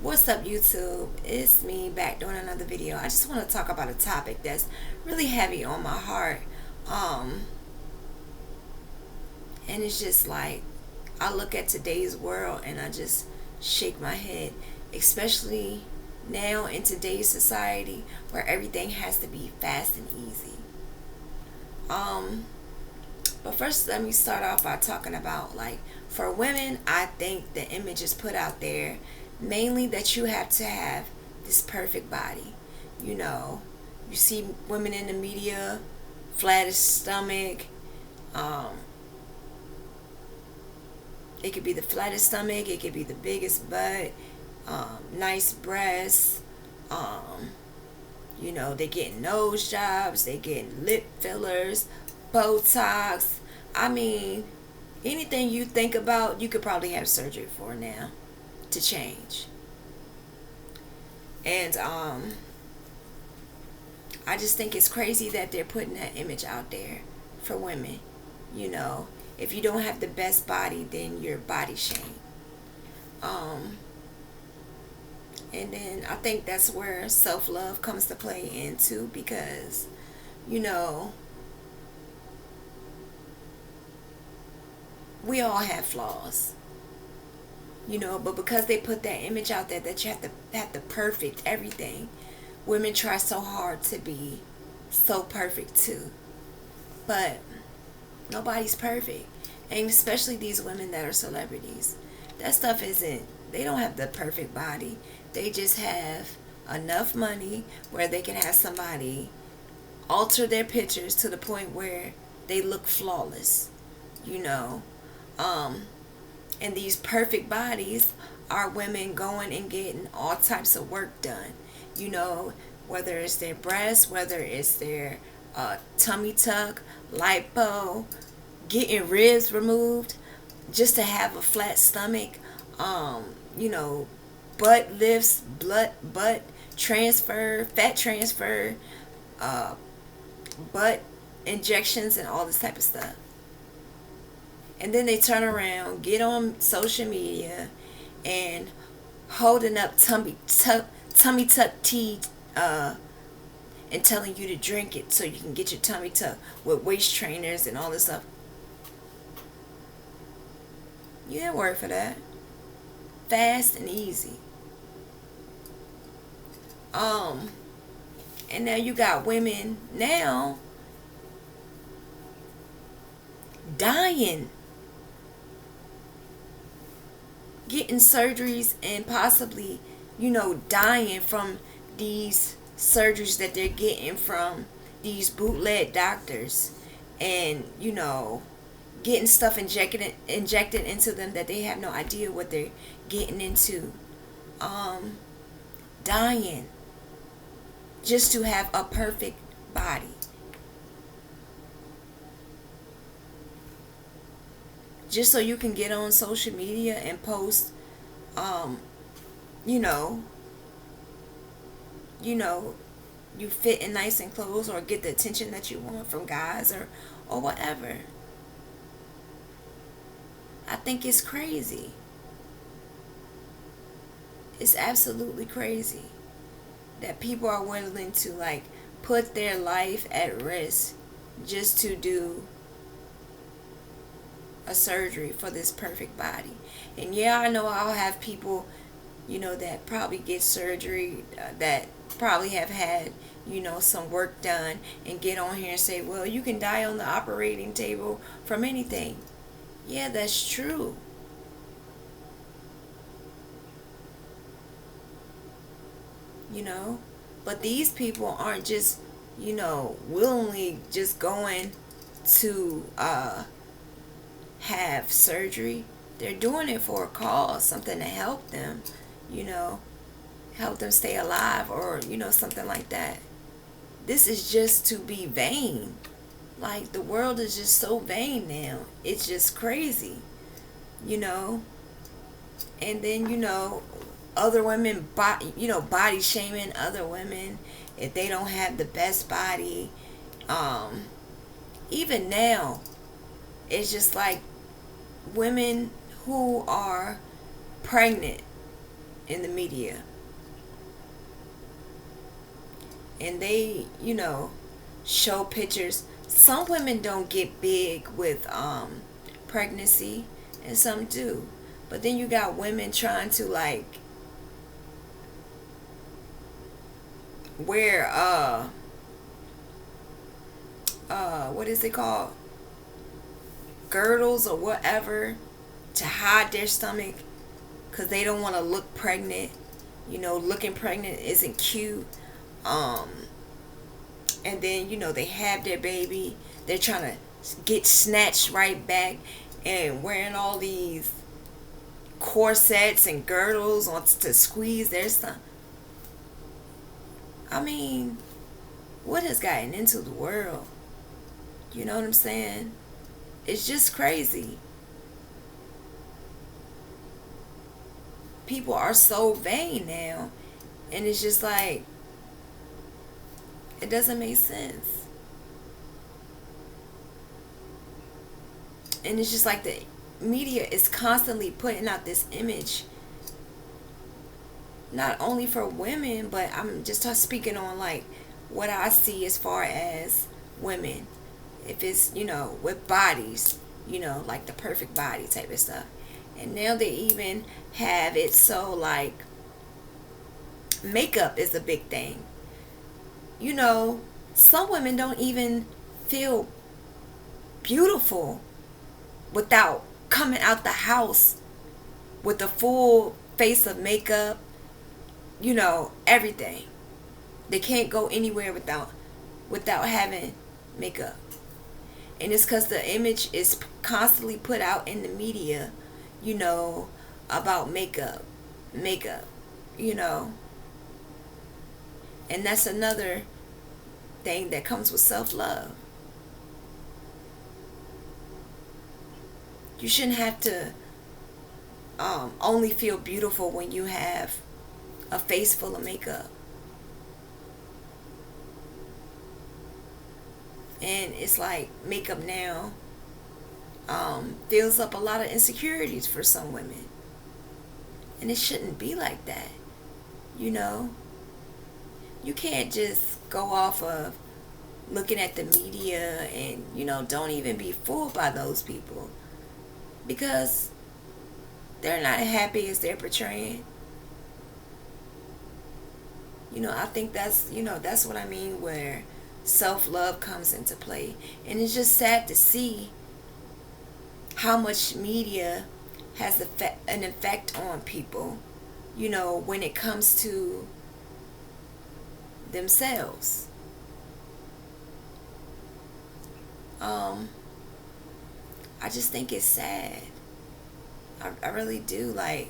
What's up, YouTube? It's me back doing another video. I just want to talk about a topic that's really heavy on my heart. Um, and it's just like I look at today's world and I just shake my head, especially now in today's society where everything has to be fast and easy. Um, but first, let me start off by talking about like for women, I think the image is put out there mainly that you have to have this perfect body. You know, you see women in the media, flattest stomach. Um, it could be the flattest stomach. It could be the biggest butt. Nice breasts. Um, they getting nose jobs. They getting lip fillers, Botox. I mean, anything you think about, you could probably have surgery for now to change. And I just think it's crazy that they're putting that image out there for women. You know, if you don't have the best body, then you're body shamed. Um, and then I think that's where self love comes to play into because, you know, we all have flaws. But because they put that image out there that you have to perfect everything, women try so hard to be so perfect too. But nobody's perfect. And especially these women that are celebrities. That stuff isn't, they don't have the perfect body. They just have enough money where they can have somebody alter their pictures to the point where they look flawless, you know. Um, and these perfect bodies are women going and getting all types of work done, you know, whether it's their breasts, whether it's their tummy tuck, lipo, getting ribs removed just to have a flat stomach, um, you know, butt lifts, butt transfer, fat transfer, uh, butt injections, and all this type of stuff. And then they turn around, get on social media, and holding up tummy tuck tea, and telling you to drink it so you can get your tummy tuck with waist trainers and all this stuff. You didn't work for that. Fast and easy. Um, and now you got women now dying, getting surgeries, and possibly, dying from these surgeries that they're getting from these bootleg doctors, and getting stuff injected into them that they have no idea what they're getting into. Um, Dying just to have a perfect body. Just so you can get on social media and post, um, you know, you know, you fit in nice and clothes or get the attention that you want from guys or whatever. I think it's crazy. It's absolutely crazy that people are willing to like put their life at risk just to do a surgery for this perfect body. And yeah, I know I'll have people, that probably get surgery, that probably have had, some work done and get on here and say, well, you can die on the operating table from anything. Yeah, that's true. you know. But these people aren't just, willingly just going to have surgery. They're doing it for a cause, something to help them, you know, help them stay alive or, something like that. This is just to be vain. Like, the world is just so vain now. It's just crazy, you know. And then, other women, body shaming other women if they don't have the best body. Even now, it's just like women who are pregnant in the media. And they, show pictures. Some women don't get big with pregnancy, and some do. But then you got women trying to like wear what is it called, girdles or whatever, to hide their stomach because they don't want to look pregnant. Looking pregnant isn't cute. um and then they have their baby, they're trying to get snatched right back and wearing all these corsets and girdles on to squeeze their stomach. I mean, what has gotten into the world? You know what I'm saying? It's just crazy. People are so vain now, and it's just like, it doesn't make sense. And it's just like the media is constantly putting out this image, not only for women, but I'm just speaking on like what I see as far as women. If it's, with bodies, like the perfect body type of stuff. And now they even have it so like makeup is a big thing. Some women don't even feel beautiful without coming out the house with a full face of makeup, everything. They can't go anywhere without having makeup. And it's because the image is constantly put out in the media, about makeup, and that's another thing that comes with self-love. You shouldn't have to only feel beautiful when you have a face full of makeup. And it's like makeup now fills up a lot of insecurities for some women. And it shouldn't be like that. You can't just go off of looking at the media and, don't even be fooled by those people. Because they're not happy as they're portraying. I think that's what I mean where self-love comes into play. And it's just sad to see how much media has an effect on people, when it comes to themselves. I just think it's sad. I really do. Like,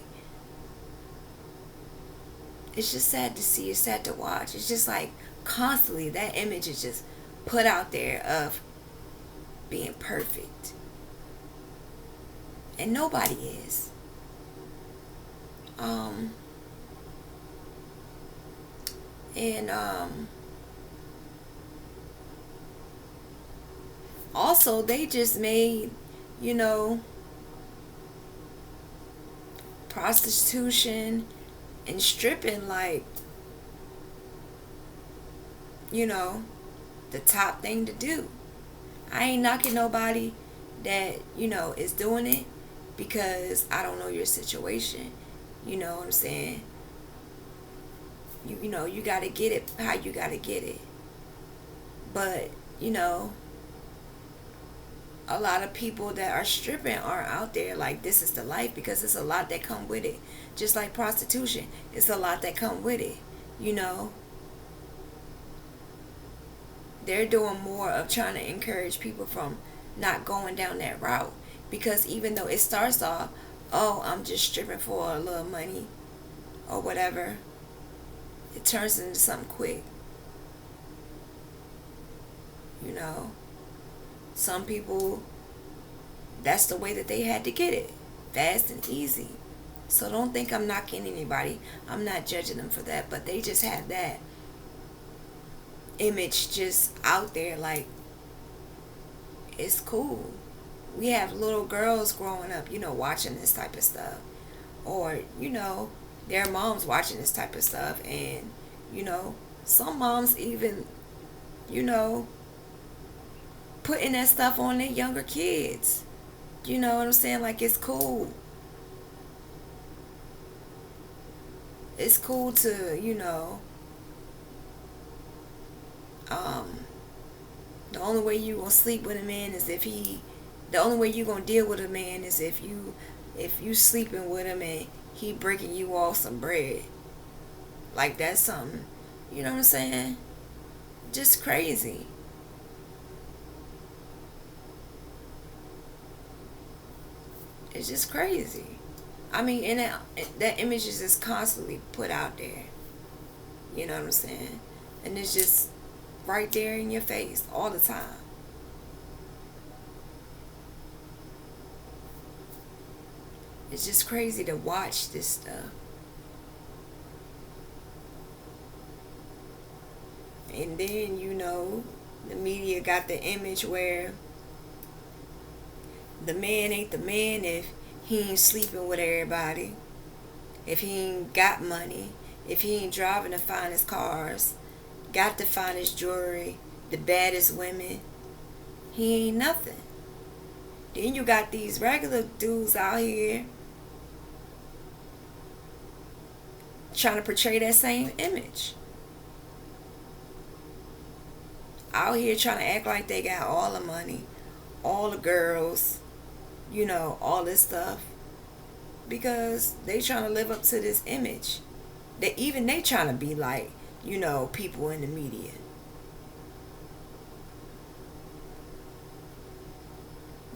it's just sad to see. It's sad to watch. It's just like constantly that image is just put out there of being perfect. And nobody is. And also they just made, prostitution and stripping like, the top thing to do. I ain't knocking nobody that, is doing it, because I don't know your situation. You know what I'm saying? You gotta get it how you gotta get it. But, a lot of people that are stripping aren't out there like this is the life, because it's a lot that come with it. Just like prostitution, it's a lot that come with it. They're doing more of trying to encourage people from not going down that route. Because even though it starts off, oh, I'm just stripping for a little money or whatever, it turns into something quick. Some people, that's the way that they had to get it, fast and easy. So don't think I'm knocking anybody. I'm not judging them for that, but they just have that image just out there like it's cool. We have little girls growing up, watching this type of stuff. Or, Their moms watching this type of stuff, and you know, some moms even, you know, putting that stuff on their younger kids. You know what I'm saying? Like, it's cool. It's cool to, um, the only way you gonna sleep with a man is if he, the only way you gonna deal with a man is if you sleeping with him and he breaking you off some bread. Like, that's something, you know what I'm saying? Just crazy. It's just crazy. I mean, and that image is just constantly put out there. You know what I'm saying? And it's just right there in your face all the time. It's just crazy to watch this stuff. And then, the media got the image where the man ain't the man if he ain't sleeping with everybody, if he ain't got money, if he ain't driving the finest cars, got the finest jewelry, the baddest women. He ain't nothing. Then you got these regular dudes out here trying to portray that same image. Out here trying to act like they got all the money, all the girls, all this stuff. Because they trying to live up to this image. They trying to be like, people in the media.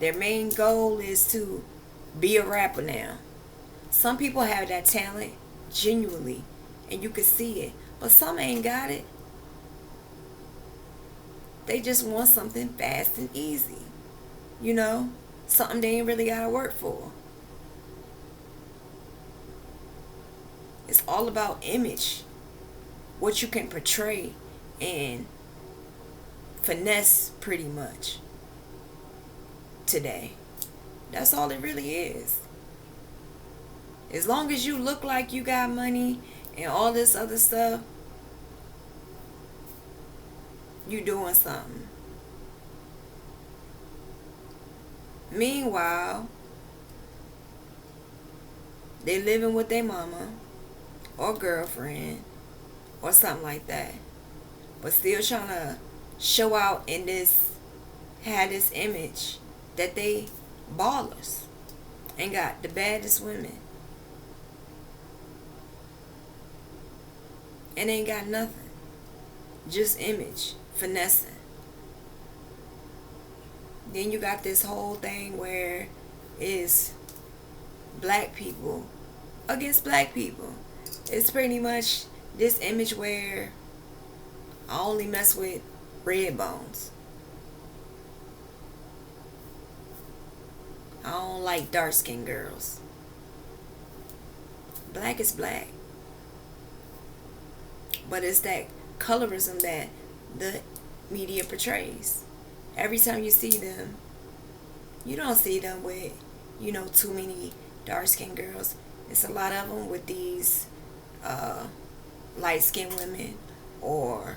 Their main goal is to be a rapper now. Some people have that talent genuinely, and you can see it. But some ain't got it. They just want something fast and easy. Something they ain't really got to work for. It's all about image. What you can portray and finesse pretty much today. That's all it really is. As long as you look like you got money and all this other stuff, you doing something. Meanwhile, they living with their mama or girlfriend or something like that, but still trying to show out in have this image that they ballers and got the baddest women and ain't got nothing, just image, finessing. Then you got this whole thing where it's black people against black people. It's pretty much this image where I only mess with red bones. I don't like dark skinned girls. Black is black. But it's that colorism that the media portrays. Every time you see them, you don't see them with, too many dark skinned girls. It's a lot of them with these light skinned women or,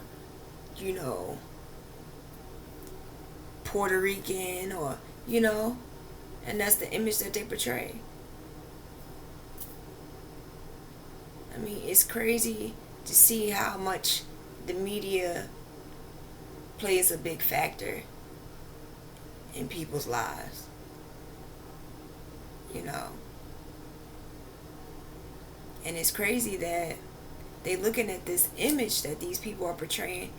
Puerto Rican or, and that's the image that they portray. I mean, it's crazy to see how much the media plays a big factor in people's lives. And it's crazy that they looking at this image that these people are portraying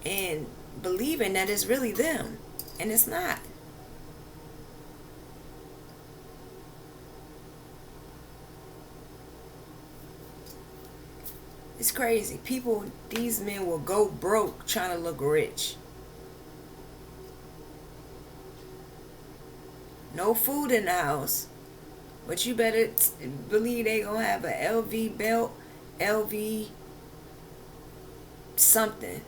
and believing that it's really them. And it's not. It's crazy. These men will go broke trying to look rich. No food in the house. But you better believe they gonna have a LV belt, LV something.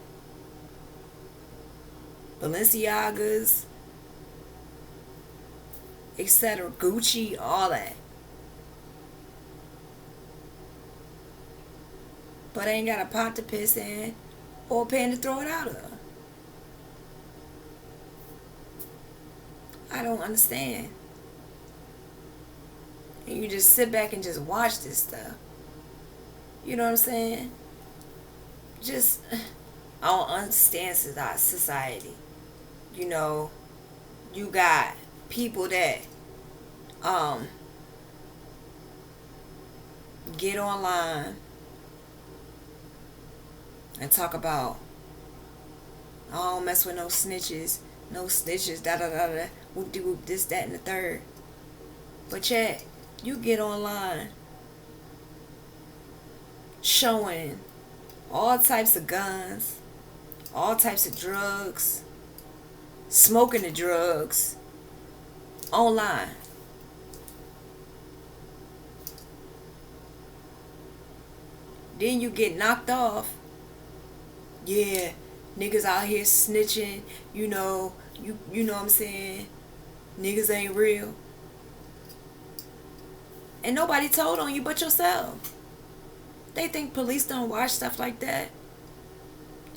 Balenciagas, etc. Gucci, all that. but ain't got a pot to piss in or a pan to throw it out of. I don't understand. And you just sit back and just watch this stuff. You know what I'm saying? Just, I don't understand society. You know, you got people that um get online and talk about, I don't mess with no snitches, da da da da, whoop de whoop, this, that, and the third. But yet, you get online showing all types of guns, all types of drugs, smoking the drugs online. Then you get knocked off. Yeah, niggas out here snitching, you know what I'm saying? Niggas ain't real. And nobody told on you but yourself. They think police don't watch stuff like that.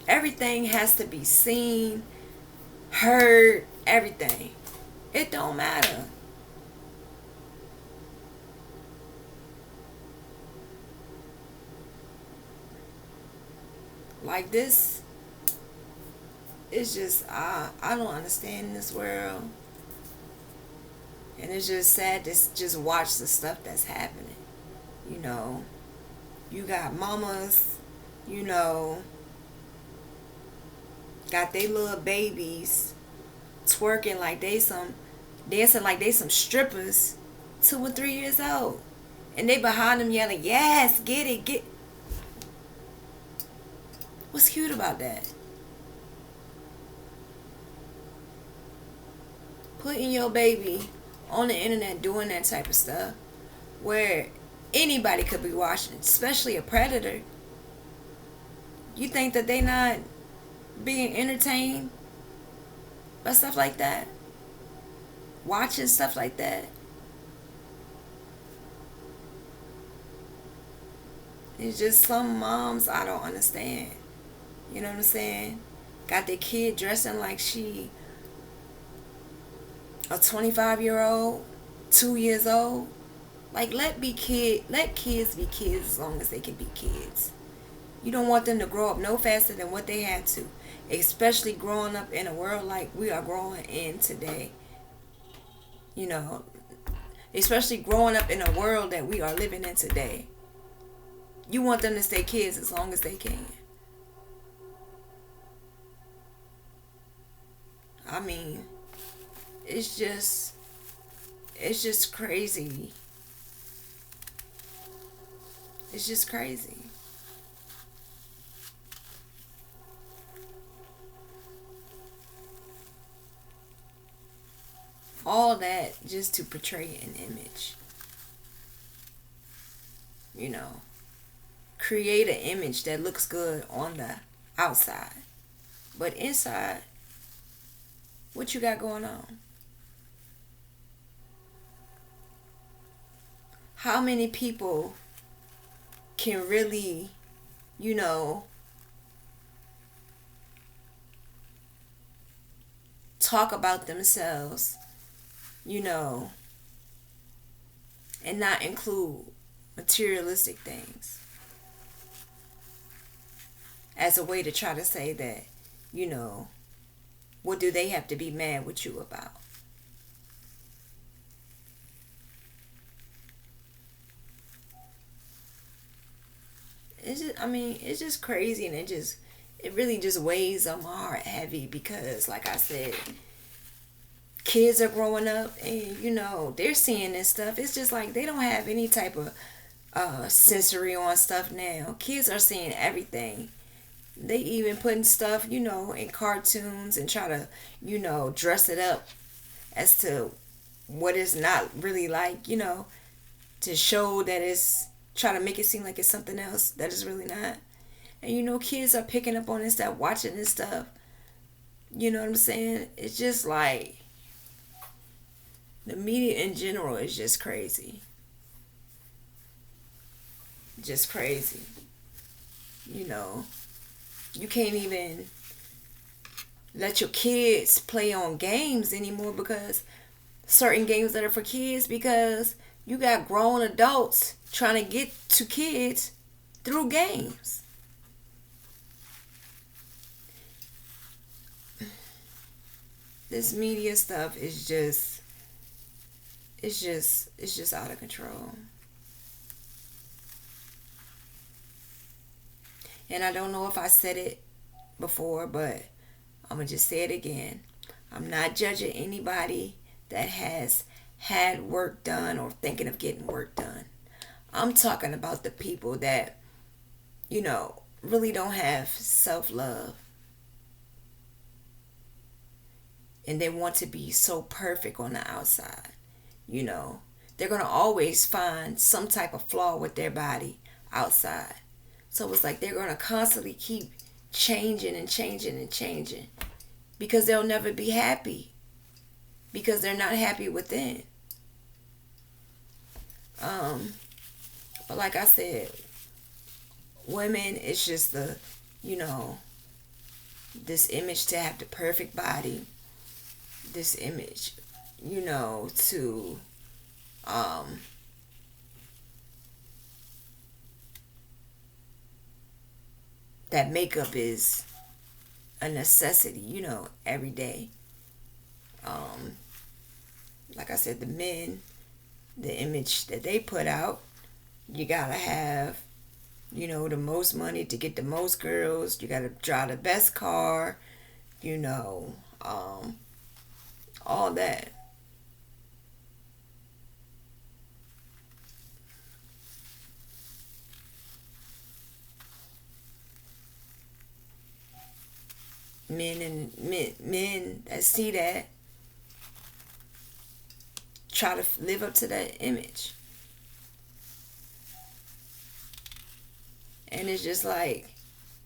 Everything has to be seen, heard, everything. It don't matter. Like this, it's just, I don't understand this world. And it's just sad to just watch the stuff that's happening. You know, you got mamas, you know, got they little babies twerking like they some, dancing like they some strippers, 2 and 3 years old. And they behind them yelling, yes, get it, get. What's cute about that? Putting your baby on the internet doing that type of stuff where anybody could be watching, especially a predator. You think that they not being entertained by stuff like that? Watching stuff like that? It's just some moms I don't understand. You know what I'm saying? Got their kid dressing like she a 25-year-old, 2 years old. Like, let kids be kids as long as they can be kids. You don't want them to grow up no faster than what they had to, especially growing up in a world like we are growing in today. You know, especially growing up in a world that we are living in today. You want them to stay kids as long as they can. I mean, it's just crazy. It's just crazy. All that just to portray an image. You know, create an image that looks good on the outside. But inside, what you got going on? How many people can really, you know, talk about themselves, you know, and not include materialistic things as a way to try to say that, you know, what do they have to be mad with you about? It's just crazy, and it really just weighs on my heart heavy because, like I said, kids are growing up and, you know, they're seeing this stuff. It's just like they don't have any type of sensory on stuff now. Kids are seeing everything. They even putting stuff, you know, in cartoons and try to, you know, dress it up as to what it's not really like, you know, to show that it's, try to make it seem like it's something else that is really not. And, you know, kids are picking up on this stuff, watching this stuff. You know what I'm saying? It's just like the media in general is just crazy. Just crazy. You know, you can't even let your kids play on games anymore, because certain games that are for kids, because you got grown adults trying to get to kids through games. This media stuff is just, it's just out of control. And I don't know if I said it before, but I'm gonna just say it again. I'm not judging anybody that has had work done or thinking of getting work done. I'm talking about the people that, really don't have self love, and they want to be so perfect on the outside. You know, they're going to always find some type of flaw with their body outside. So it's like they're going to constantly keep changing and changing and changing, because they'll never be happy, because they're not happy within. Um, but like I said, women, it's just you know, this image to have the perfect body, this image, to um, that makeup is a necessity, every day. Um, like I said, the men, the image that they put out, you gotta have, the most money to get the most girls. You gotta drive the best car, you know, um, all that. Men that see that try to live up to that image, and it's just like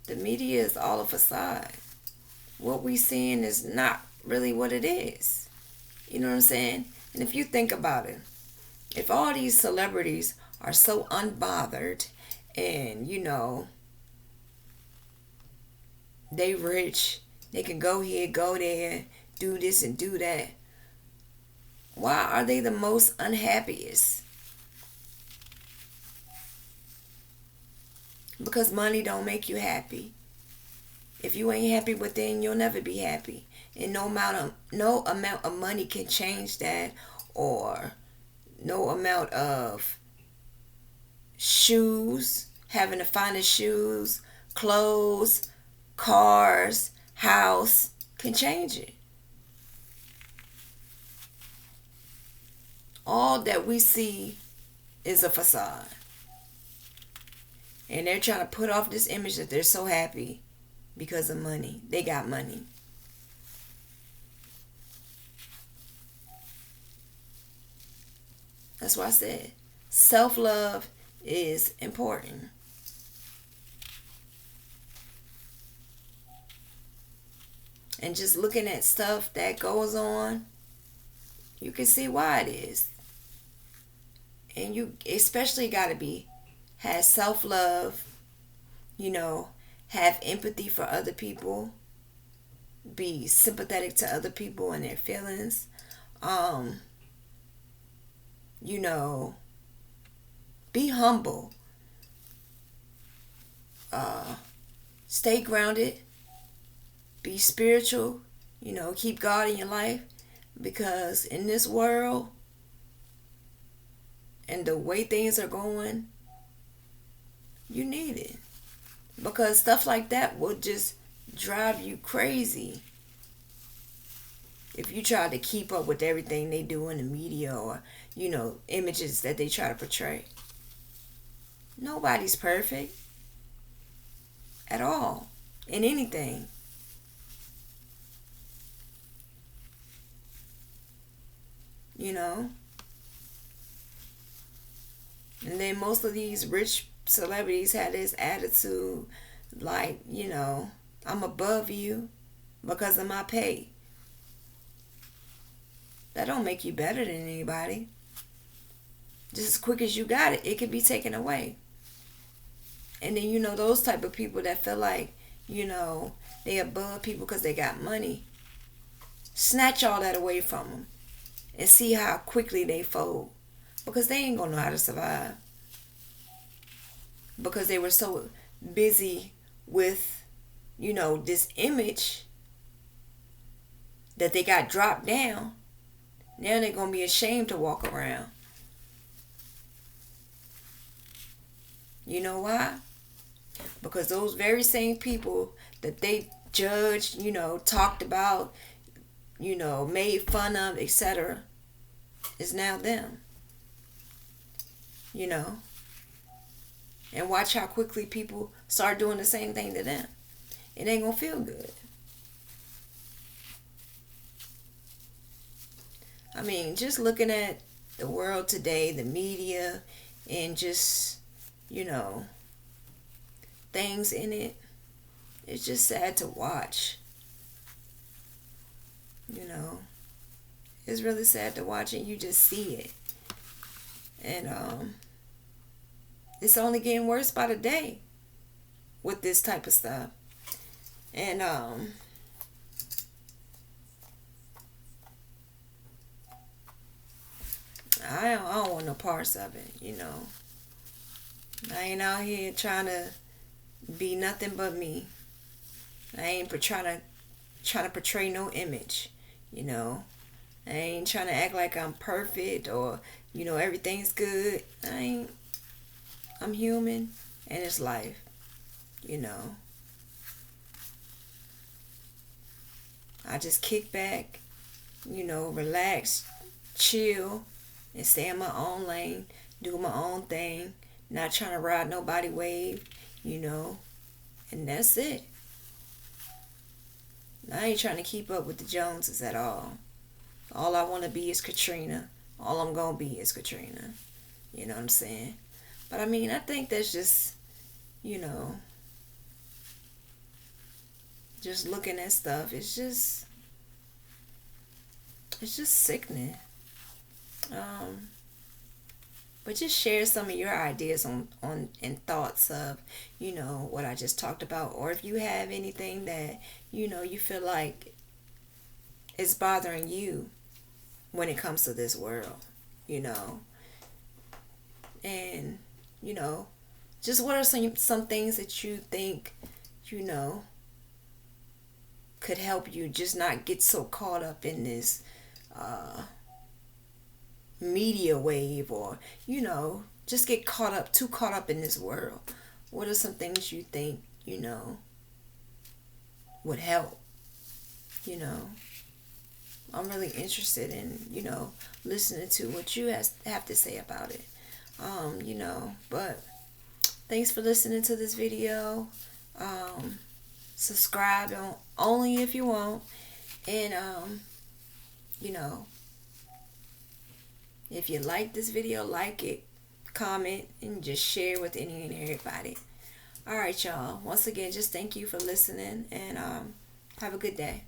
the media is all a facade. What we seeing is not really what it is. You know what I'm saying? And if you think about it, if all these celebrities are so unbothered, and they rich, they can go here, go there, do this and do that, why are they the most unhappiest? Because money don't make you happy. If you ain't happy within, you'll never be happy. And no amount of money can change that, or no amount of shoes, having the finest shoes, clothes, cars, house can change it. All that we see is a facade. And they're trying to put off this image that they're so happy because of money. They got money. That's why I said self love is important. And just looking at stuff that goes on, you can see why it is. And you especially got to have self love, you know, have empathy for other people, be sympathetic to other people and their feelings. Um, you know, be humble. Uh, Stay grounded. Be spiritual. Keep God in your life, because in this world and the way things are going, you need it, because stuff like that will just drive you crazy if you try to keep up with everything they do in the media, or images that they try to portray. Nobody's perfect at all in anything. you know and then most of these rich celebrities had this attitude, like, I'm above you because of my pay. That don't make you better than anybody. Just as quick as you got it, it can be taken away. And then, those type of people that feel like, they above people because they got money. Snatch all that away from them and see how quickly they fold. Because they ain't going to know how to survive. Because they were so busy with, this image that they got dropped down. Now they're going to be ashamed to walk around. You know why? Because those very same people that they judged, talked about, made fun of, etc., is now them. And watch how quickly people start doing the same thing to them. It ain't gonna feel good. I mean, just looking at the world today, the media, and just, things in it, it's just sad to watch. It's really sad to watch, and you just see it. And it's only getting worse by the day with this type of stuff. And I don't want no parts of it, I ain't out here trying to be nothing but me. I ain't trying to portray no image, I ain't trying to act like I'm perfect or, everything's good. I'm human, and it's life, I just kick back, relax, chill, and stay in my own lane, do my own thing, not trying to ride nobody wave, and that's it. I ain't trying to keep up with the Joneses at all. All I want to be is Katrina. All I'm going to be is Katrina. You know what I'm saying? But I mean, I think that's just, just looking at stuff. It's just sickening. But just share some of your ideas on and thoughts of, what I just talked about. Or if you have anything that, you feel like is bothering you when it comes to this world, And, just what are some things that you think, could help you just not get so caught up in this media wave, or just get too caught up in this world. What are some things you think would help? I'm really interested in listening to what you have to say about it. But thanks for listening to this video. Subscribe only if you want, and if you like this video, like it, comment, and just share with any and everybody. All right, y'all. Once again, just thank you for listening, and have a good day.